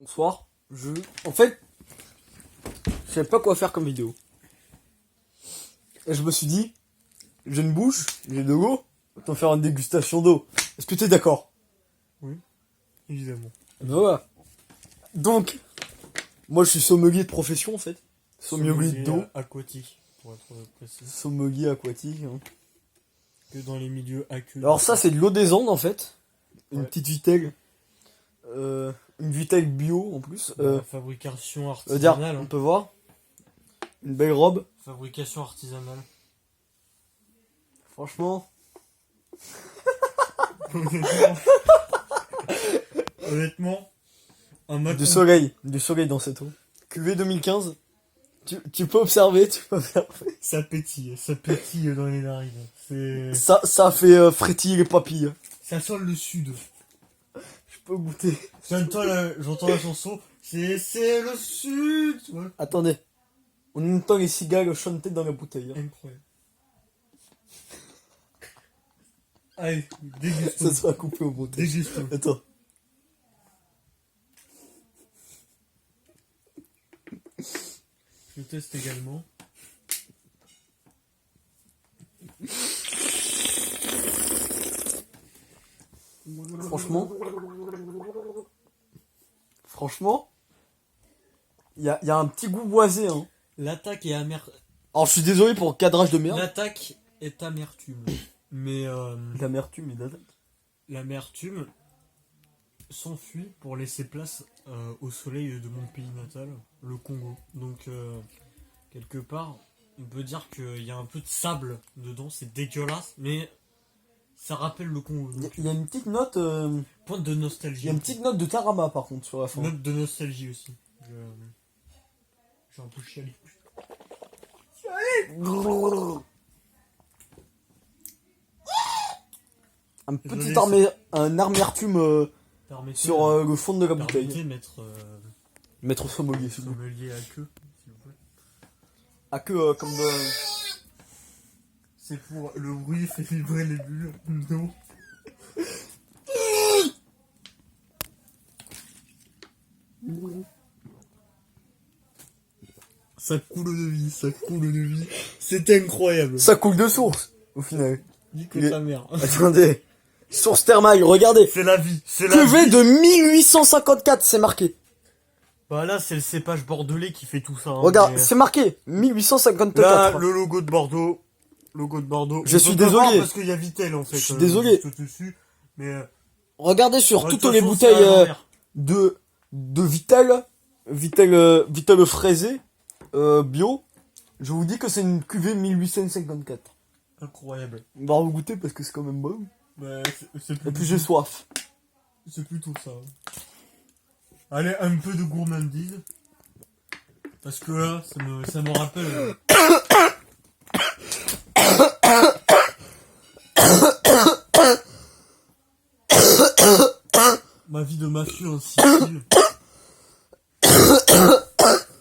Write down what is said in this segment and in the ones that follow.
Bonsoir. En fait, je savais pas quoi faire comme vidéo. Et je me suis dit, j'ai une bouche, j'ai de l'eau, autant faire une dégustation d'eau. Est-ce que tu es d'accord? Oui, évidemment. Ben voilà. Donc, moi je suis sommelier de profession en fait. Sommelier d'eau. Aquatique, pour être précis. Sommelier aquatique. Hein. Que dans les milieux aqueux. Alors ça c'est de l'eau des Andes en fait. Une Ouais. petite vitelle. Une vitelle bio en plus. Fabrication Je veux dire, artisanale. on Hein. peut voir. Une belle robe. Fabrication artisanale. Franchement. Honnêtement, un matin. Du soleil dans cette eau. QV 2015. Tu peux observer, Ça pétille dans les narines. C'est. Ça fait frétiller les papilles. Ça sent le sud. Je peux goûter. J'entends la chanson. C'est le sud. Ouais. Attendez. On entend les cigales chanter dans la bouteille. Hein. Incroyable. Allez, dégustons. Ça sera coupé au montage. Dégustons. Attends. Je teste également. Franchement, il y a un petit goût boisé. Hein. L'attaque est amère. Alors je suis désolé pour le cadrage de merde. L'attaque est amertume. Mais L'amertume et d'attaque. l'amertume s'enfuit pour laisser place au soleil de mon pays natal, le Congo. Donc, quelque part, on peut dire qu'il y a un peu de sable dedans, c'est dégueulasse, mais ça rappelle le Congo. Il y a une petite note. Pointe de Il nostalgie. y a une petite note de tarama par contre sur la fin. Note de nostalgie aussi. J'ai un peu chialé. Un Désolé, petit un amertume Permettez, sur le fond de la bouteille. permettez, maître Maître sommelier, s'il vous plaît. sommelier à queue, s'il vous plaît. Ah que comme de... C'est pour le bruit fait vibrer les bulles d'eau. Ça coule de vie, ça coule de vie. C'est incroyable. Ça coule de source, au final. Dis que Il est- ta mère. Attendez. Source thermale, regardez. C'est la vie, c'est la QV vie. de 1854, c'est marqué. Bah là, c'est le cépage bordelais qui fait tout ça. Hein, Regarde, mais- c'est marqué. 1854. Là, le logo de Bordeaux. Logo de Bordeaux. Je On suis peut pas voir désolé. parce qu'il y a Vitel en fait. Je suis désolé. juste dessus. Mais. Regardez sur de toutes toute les façon, bouteilles c'est à l'envers. de Vitel, Vitel fraisé, bio. Je vous dis que c'est une QV 1854. Incroyable. On va regoûter parce que c'est quand même bon. Bah, c'est Et puis j'ai soif. C'est plutôt ça. Allez, un peu de gourmandise. Parce que là, ça me rappelle. Ma vie de mafieux en Sicile.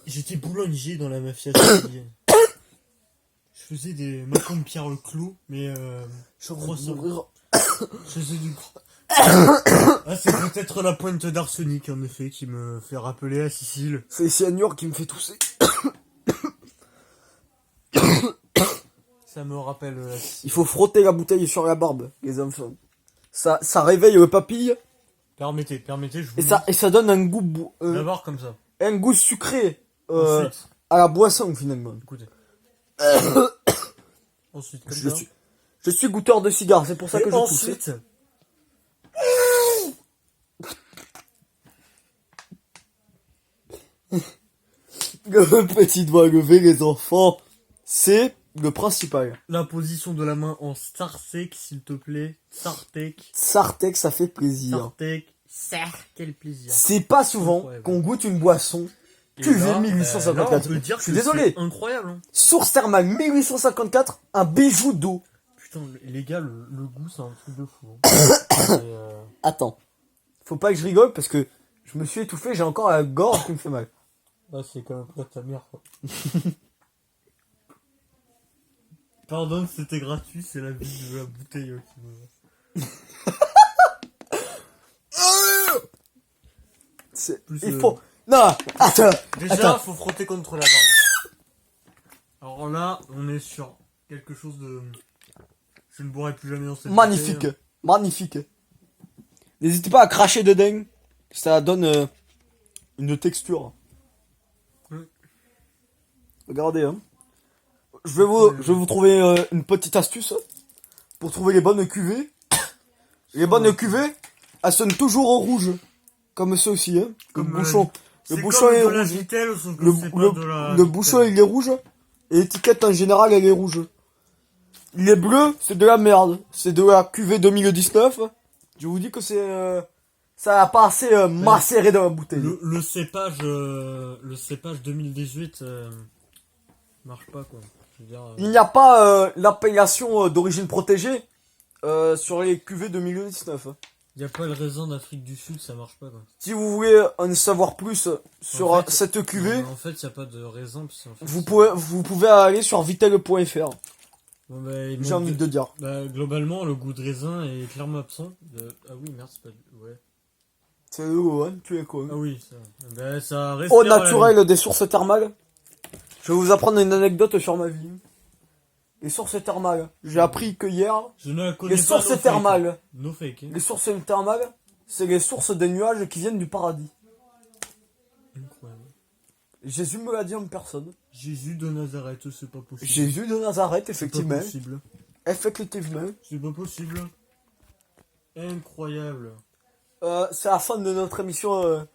J'étais boulanger dans la mafia sicilienne. Je faisais des macron de Pierre le Clos, mais Je croissant. Je faisais du. Ah, c'est peut-être la pointe d'arsenic en effet qui me fait rappeler la Sicile. C'est les cyanures qui me fait tousser. Ça me rappelle la Sicile. Il faut frotter la bouteille sur la barbe, les enfants. Ça réveille le papille Permettez, je vous et ça donne un goût, d'abord comme ça. un goût sucré Ensuite, à la boisson finalement. écoutez. Ensuite, comme Je ça. suis goûteur de cigares, c'est pour ça Et que je tousse. ensuite, Le petit doigt levé, les enfants, c'est le principal. la position de la main en Startec, s'il te plaît. Startec. Sartec, ça fait plaisir. Startec. Quel plaisir. C'est pas souvent Incroyable. qu'on goûte une boisson. Et QV là, 1854. là, on peut dire Je suis que désolé. c'est incroyable. Hein. Source thermale 1854, un bijou d'eau. Putain, les gars, le goût, c'est un truc de fou. Hein. Et, Attends. Faut pas que je rigole parce que je me suis étouffé, j'ai encore la gorge qui me fait mal. là, c'est quand même pas ta mère, quoi. Pardon, c'était gratuit, c'est la vie de la bouteille qui me... Plus, Il faut... Non, attends. Déjà, Attends. faut frotter contre la barre. Alors là, on est sur quelque chose de... Je ne boirai plus jamais dans cette Magnifique. bouteille. Magnifique. N'hésitez pas à cracher dedans. Ça donne une texture. Regardez, hein. Je vais vous trouver une petite astuce pour trouver les bonnes cuvées. Les bonnes cuvées, elles sonnent toujours au rouge. Comme ceux-ci, hein. Comme, le bouchon. C'est Le bouchon est comme de la rouge. Vitel, sauf que Le, c'est pas le- de la le Vitel. bouchon il est rouge. Et l'étiquette en général elle est rouge. Les bleus, c'est de la merde. C'est de la cuvée 2019. Je vous dis que ça a pas assez macéré dans la bouteille. Le cépage 2018 marche pas, quoi. Je veux dire, Il n'y a pas l'appellation d'origine protégée sur les cuvées 2019. y a pas le raisin d'Afrique du Sud, ça marche pas, quoi. Si vous voulez en savoir plus sur En fait, cette cuvée, Non, en fait, y a pas de raisin, parce qu'en fait, vous pouvez aller sur vitel.fr. Bon, bah, il J'ai manque envie de dire. Bah, globalement, le goût de raisin est clairement absent. Ah oui, merde, c'est pas ouais. C'est le haut, hein, tu es con. Ah oui, ça. Bah, ça Au respire la naturel des sources thermales. Je vais vous apprendre une anecdote sur ma vie. Les sources thermales. J'ai appris que hier, vie. Je ne la connais les pas. sources no fake. thermales. No fake, hein. Les sources thermales, c'est les sources des nuages qui viennent du paradis. Incroyable. Jésus me l'a dit en personne. Jésus de Nazareth, c'est pas possible. Jésus de Nazareth, C'est pas effectivement. possible. Effectivement. C'est pas possible. Incroyable. C'est la fin de notre émission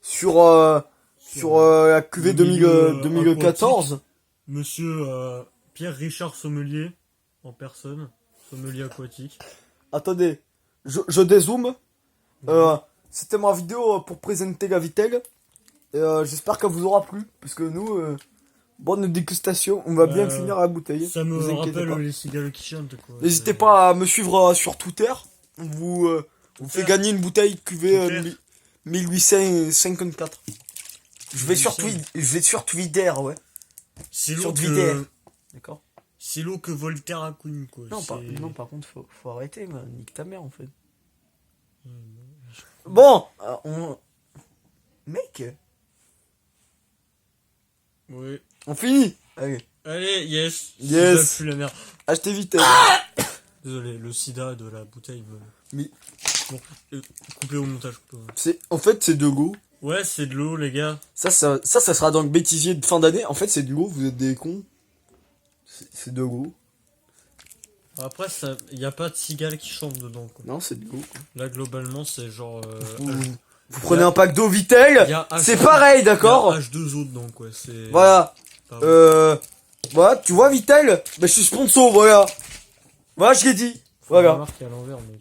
sur la cuvée le milieu, 2014. Monsieur Pierre-Richard Sommelier, en personne. Sommelier aquatique. Attendez, je dézoome. C'était ma vidéo pour présenter la Vitel. J'espère qu'elle vous aura plu. Parce que nous, bonne dégustation. On va bien finir la bouteille. Ça me Vous inquiétez rappelle pas. les cigales qui chantent, quoi. N'hésitez pas à me suivre sur Twitter. Vous fait gagner une bouteille cuvée Twitter. 1854. Je vais sur Twitter, ouais. C'est Sur l'eau Twitter. que... D'accord. C'est l'eau que Voltaire a connue, quoi. Non, C'est- par contre, faut arrêter, man. Nique ta mère, en fait. Ouais, Bon, mec, ouais. on finit. Allez, Allez, yes. Yes. Ça pue la merde. achetez vite. Désolé, le sida de la bouteille me... Mais- Bon, coupez au montage. Coupez au montage. En fait, c'est de l'eau. Ouais, c'est de l'eau, les gars. Ça sera dans le bêtisier de fin d'année. En fait, c'est de l'eau. Vous êtes des cons. C'est de l'eau. Après, il n'y a pas de cigales qui chantent dedans, quoi. Non, c'est de l'eau. Là, globalement, c'est genre... Vous prenez un pack d'eau Vitel. il y a C'est H- pareil, d'accord. il y a H2O dedans, quoi. C'est... Voilà. pas bon. Voilà, tu vois Vitel. Ben, je suis sponsor, voilà. Voilà, je l'ai dit. Faut la Voilà. marque à l'envers, mec.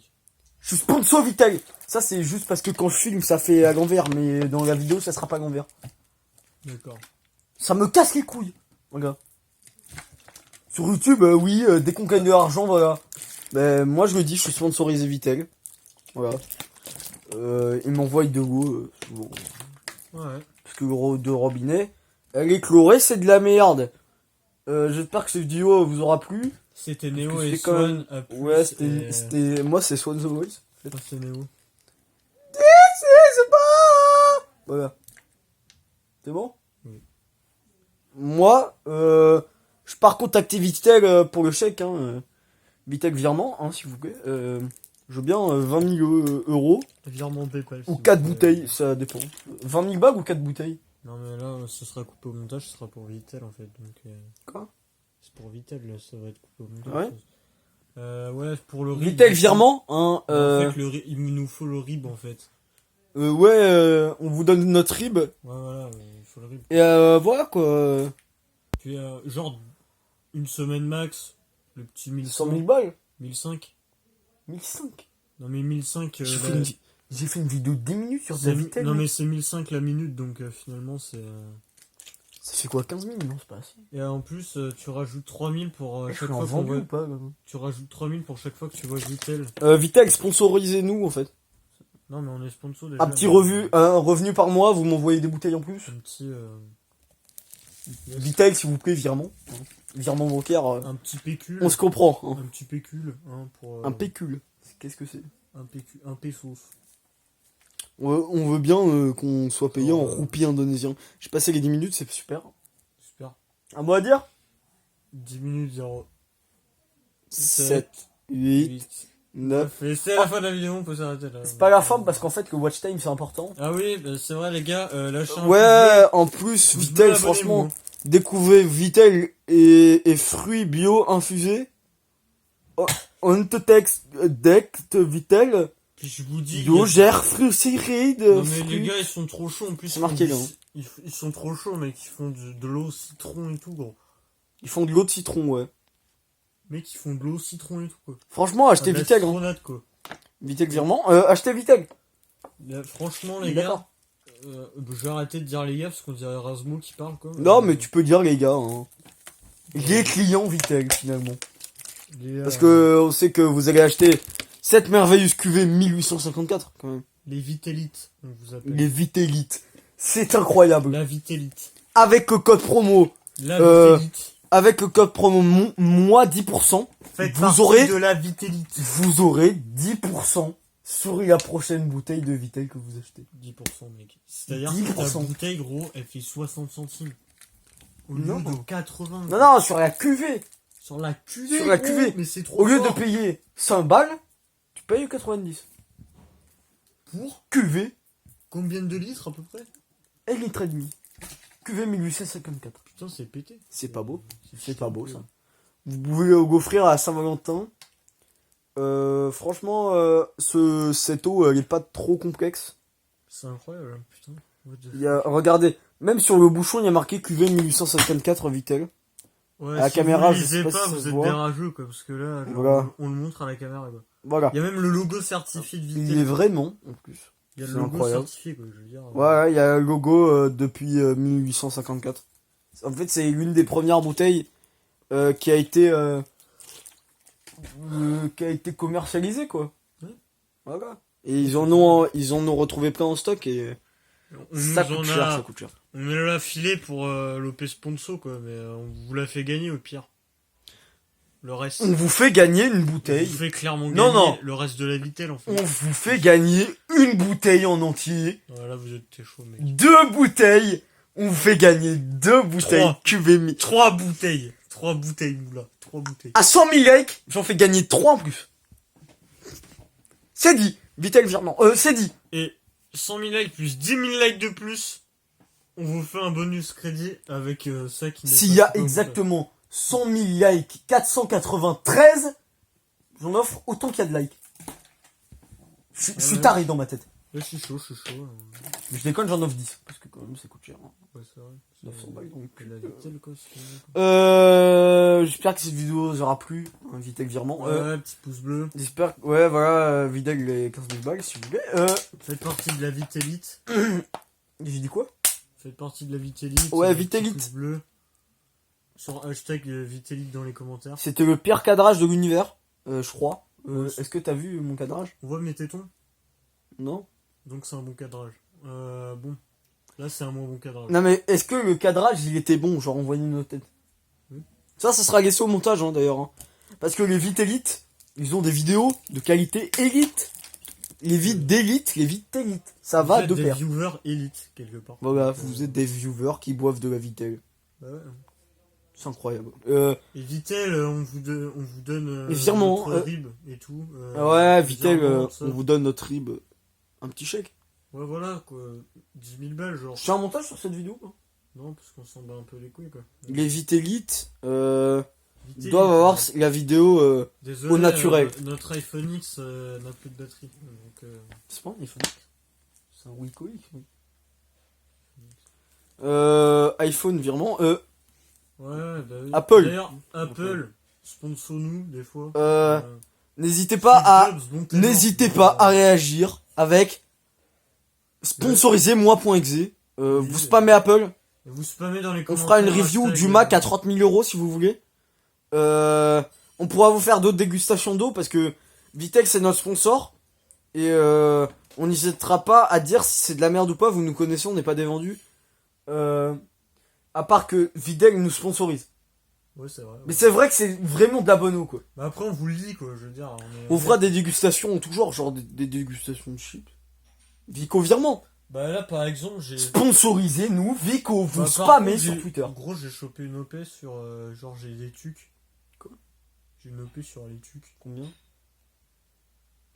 Je suis sponsor Vitel. Ça, c'est juste parce que quand je filme, ça fait à l'envers. Mais dans la vidéo, ça sera pas à l'envers. D'accord. Ça me casse les couilles. Regarde. Sur YouTube, oui, dès qu'on gagne de l'argent, voilà. Ben, moi, je le dis, je suis sponsorisé Vitel. Voilà. Ils m'envoient de l'eau. Bon. Ouais. Parce que l'eau de robinet, elle est chlorée, c'est de la merde. J'espère que cette vidéo vous aura plu. C'était Parce Néo que et c'est quand Swan même- à plus. Ouais, et- c'était. Moi, c'est Swan the Voice. Ah, c'est Néo. C'est pas. Voilà. C'est bon? Oui. Moi, je pars contacter Vitel pour le chèque. Hein, Vitel virement, hein, s'il vous plaît. Je veux bien 20 000 euros Virement PayPal. ou s'il 4 vous plaît. bouteilles, ça dépend. 20 000 bagues ou 4 bouteilles? Non, mais là, ce sera coupé au montage, ce sera pour Vitel, en fait. Donc, Quoi? c'est pour Vitel, là, ça va être coupé au montage. Ouais. Ouais, pour le RIB. Vitel virement, hein. En fait, il nous faut le RIB, en fait. Ouais, on vous donne notre RIB. Ouais, voilà, il faut le RIB. Et voilà quoi. Puis, genre, une semaine max, le petit 100 1100, 000 balles. 1005. 1005. Non, mais 1005. J'ai fait une vidéo de 10 minutes sur c'est- Vitel. non, mec. mais c'est 1005 la minute, donc finalement, c'est. Ça fait quoi, 15 000? Non, c'est pas assez. Et en plus, tu rajoutes 3000 pour Je chaque l'ai en fois qu'on vendu voit. ou pas là Tu rajoutes 3000 pour chaque fois que tu vois Vitel. Vitel, sponsorisez-nous en fait. Non, mais on est sponsor déjà. Un petit mais- un revenu par mois, vous m'envoyez des bouteilles en plus. Un petit. Vitel, s'il vous plaît, virement. Virement bancaire, Un petit pécule. on se comprend. Hein. Un petit pécule. Hein, pour, Un pécule. Qu'est-ce que c'est? Un pesos. On veut bien qu'on soit payé en roupies indonésiens. J'ai passé les 10 minutes, c'est super. Super. Un mot à dire? 10 minutes 0. 7, 8, 8, 9. Et c'est la fin de la vidéo, on peut s'arrêter là. C'est pas la fin parce qu'en fait le watch time c'est important. Ah oui, bah, c'est vrai les gars, lâchez un Ouais, en plus, pouce bleu, Vitel, abonnez-vous. franchement, découvrez Vitel et fruits bio infusés. Oh, on te texte deck Vitel. Puis je vous dis... Bio, gère, fruits, série de Non mais les fruits. gars, ils sont trop chauds en plus. C'est marqué, là, hein. Ils sont trop chauds, mec. Ils font de l'eau citron et tout, gros. Ils font de l'eau de citron, ouais. Mec, ils font de l'eau citron et tout, quoi. Franchement, achetez Ah, de la Vitel, hein. citronnade, quoi. Vitel virement. Achetez Vitel. Là, franchement, les D'accord. gars, je vais arrêter de dire les gars parce qu'on dirait Erasmo qui parle, quoi. Non, mais tu peux dire les gars, hein. Les clients Vitel, finalement. Parce que on sait que vous allez acheter cette merveilleuse cuvée 1854, quand même. Les Vitélites, on vous appelle. Les Vitelites. C'est incroyable. La Vitélite. Avec le code promo. La Vitélite. Avec le code promo moi 10%. Faites vous partie aurez- de la Vitélite. Vous aurez 10% sur la prochaine bouteille de Vitel que vous achetez. 10%, mec. C'est-à-dire que 10%. la bouteille, gros, elle fait 60 centimes. Au lieu Non. de 80. Non, non, sur la cuvée. Sur la cuvée. Sur la gros, cuvée. Mais c'est trop Au lieu de fort. payer 100 balles, tu payes 90. Pour Cuvée, combien de litres à peu près? 1 litre et demi. Cuvée 1854. Putain, c'est pété. C'est pas beau. C'est chiant, pas beau, quoi. ça. Vous pouvez offrir à Saint-Valentin. Franchement, cette eau, elle est pas trop complexe. C'est incroyable, hein, putain. What the Il y a, regardez, même sur le bouchon, il y a marqué cuvée 1854 Vitel. Ouais, À la si caméra, vous je lisez sais pas pas, si ça vous se êtes voit. des rageux, quoi, parce que là, genre, Voilà. on le montre à la caméra, quoi. Voilà. Il y a même le logo certifié de Il Vitel. est vraiment, en plus. Il y a le c'est logo incroyable. certifié, quoi, je veux dire. Ouais, il y a le logo depuis 1854. En fait, c'est l'une des premières bouteilles qui a été commercialisée, quoi. Ouais. Voilà. Et ils en ont retrouvé plein en stock et On ça nous en coûte a- cher, ça coûte cher. On nous l'a filé pour l'OP Sponsor, quoi, mais on vous l'a fait gagner au pire. Le reste, On vous fait gagner une on bouteille. vous fait clairement Non, gagner non. le reste de la Vitel, en fait. On vous fait gagner une bouteille en entier. Voilà, vous êtes chaud, mec. 2 bouteilles. On vous fait gagner 2 bouteilles 3. cuvée mi. 3 bouteilles. 3 bouteilles, moula. 3 bouteilles. À 100 000 likes, j'en fais gagner 3 en plus. C'est dit. Vitel virement. C'est dit. Et 100 000 likes plus 10 000 likes de plus, on vous fait un bonus crédit avec ça qui n'est S'il pas y a super exactement 100 000 likes, 493, j'en offre autant qu'il y a de likes. Je suis Ouais. taré dans ma tête. Ouais, je suis chaud. Mais je déconne, j'en offre 10. Parce que quand même, ça coûte cher. hein. Ouais, c'est vrai. 900 balles, donc, Et la Vitel, quoi, c'est J'espère que cette vidéo vous aura plu. Un Vitel virement. Ouais, petit pouce bleu. J'espère que... Ouais, voilà, Vitel les 15 000 balles, si vous voulez. Faites partie de la Vitélite. J'ai dit quoi? Faites partie de la Vitélite. Ouais, Petit Vitélite. pouce bleu. Sur hashtag Vitélite dans les commentaires. C'était le pire cadrage de l'univers, je crois. Ouais, Est-ce que t'as vu mon cadrage? On voit mes tétons, Non? donc c'est un bon cadrage. Bon. Là, c'est un moins bon cadrage. Non mais est-ce que le cadrage il était bon, genre on voyait nos têtes? Oui. Ça sera laissé au montage hein, d'ailleurs. Hein. Parce que les Vitélites, ils ont des vidéos de qualité élite. Les vides d'élite, les Vitélites. Ça Vous va êtes de des pair. viewers élites, quelque part. Voilà, vous êtes des viewers qui boivent de la Vitel. Bah ouais. C'est incroyable. Et Vitel, on vous donne Et virement, notre RIB et tout. Ouais, Vitel, virement, ça. on vous donne notre RIB. Un petit chèque. Ouais, voilà, quoi. 10 000 balles, genre. Je fais un montage sur cette vidéo. Hein. Non, parce qu'on s'en bat un peu les couilles, quoi. Les Vitélites, Vitel, doivent avoir la vidéo... Désolé, au naturel. Notre iPhone X n'a plus de batterie. Donc, C'est pas un iPhone X. C'est un Wiko X, oui. iPhone virement. ouais, bah oui. Apple. D'ailleurs, Apple, sponsor nous, des fois. N'hésitez pas à... Steve Jobs, bon talent. N'hésitez pas à réagir avec sponsorisez-moi.exe. Vous spammez Apple. Vous spammez dans les On commentaires. fera une review hashtag, du Mac à 30 000 euros si vous voulez. On pourra vous faire d'autres dégustations d'eau parce que Vitel c'est notre sponsor. Et on n'hésitera pas à dire si c'est de la merde ou pas. Vous nous connaissez, on n'est pas des vendus. À part que Vitel nous sponsorise. Ouais, c'est vrai. Mais c'est vrai que c'est vraiment de la bonne eau quoi. Bah après, on vous le dit, quoi. Je veux dire. On fera des dégustations en tout genre, genre des dégustations de chips. Vico Virement. Bah là, par exemple, j'ai... Sponsorisez-nous, Vico, vous Bah, par spammez contre, sur Twitter. En gros, j'ai chopé une OP sur... genre, j'ai des tucs. Quoi? J'ai une OP sur les tucs. Combien?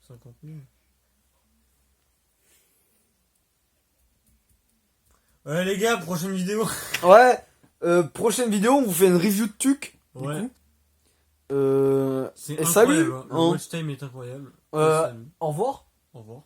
50 000. Ouais, les gars, prochaine vidéo. Ouais, prochaine vidéo, on vous fait une review de Tuc. Du Ouais. coup. C'est Et incroyable. salut, Hein. Le hein. watch time est incroyable. Euh, Et salut. Au revoir. Au revoir.